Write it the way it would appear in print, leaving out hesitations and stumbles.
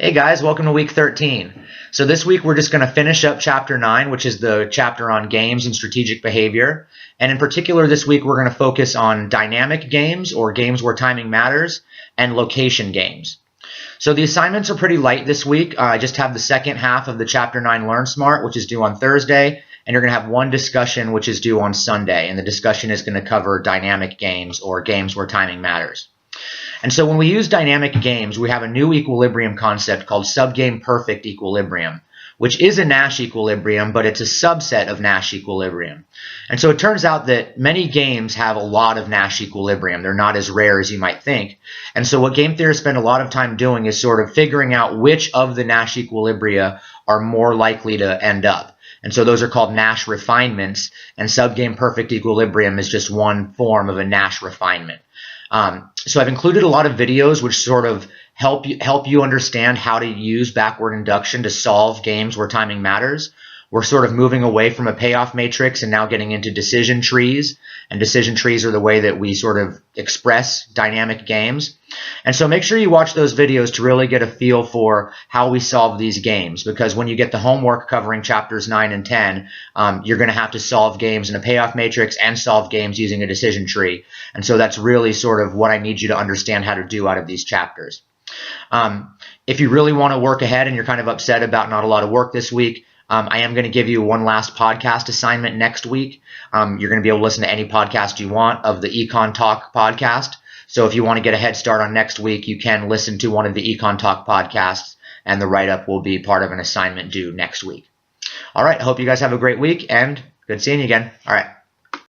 Hey guys, welcome to week 13. So this week we're just going to finish up chapter 9, which is the chapter on games and strategic behavior. And in particular this week we're going to focus on dynamic games, or games where timing matters, and location games. So the assignments are pretty light this week. I just have the second half of the chapter 9 Learn Smart, which is due on Thursday, and you're going to have one discussion which is due on Sunday. And the discussion is going to cover dynamic games, or games where timing matters. And so when we use dynamic games, we have a new equilibrium concept called subgame perfect equilibrium, which is a Nash equilibrium, but it's a subset of Nash equilibrium. And so it turns out that many games have a lot of Nash equilibrium. They're not as rare as you might think. And so what game theorists spend a lot of time doing is sort of figuring out which of the Nash equilibria are more likely to end up. And so those are called Nash refinements, and subgame perfect equilibrium is just one form of a Nash refinement. So I've included a lot of videos which sort of help you understand how to use backward induction to solve games where timing matters. We're sort of moving away from a payoff matrix and now getting into decision trees. And decision trees are the way that we sort of express dynamic games. And so make sure you watch those videos to really get a feel for how we solve these games. Because when you get the homework covering chapters 9 and 10, you're going to have to solve games in a payoff matrix and solve games using a decision tree. And so that's really sort of what I need you to understand how to do out of these chapters. If you really want to work ahead and you're kind of upset about not a lot of work this week, I am going to give you one last podcast assignment next week. You're going to be able to listen to any podcast you want of the Econ Talk podcast. So if you want to get a head start on next week, you can listen to one of the Econ Talk podcasts, and the write-up will be part of an assignment due next week. All right, I hope you guys have a great week, and good seeing you again. All right.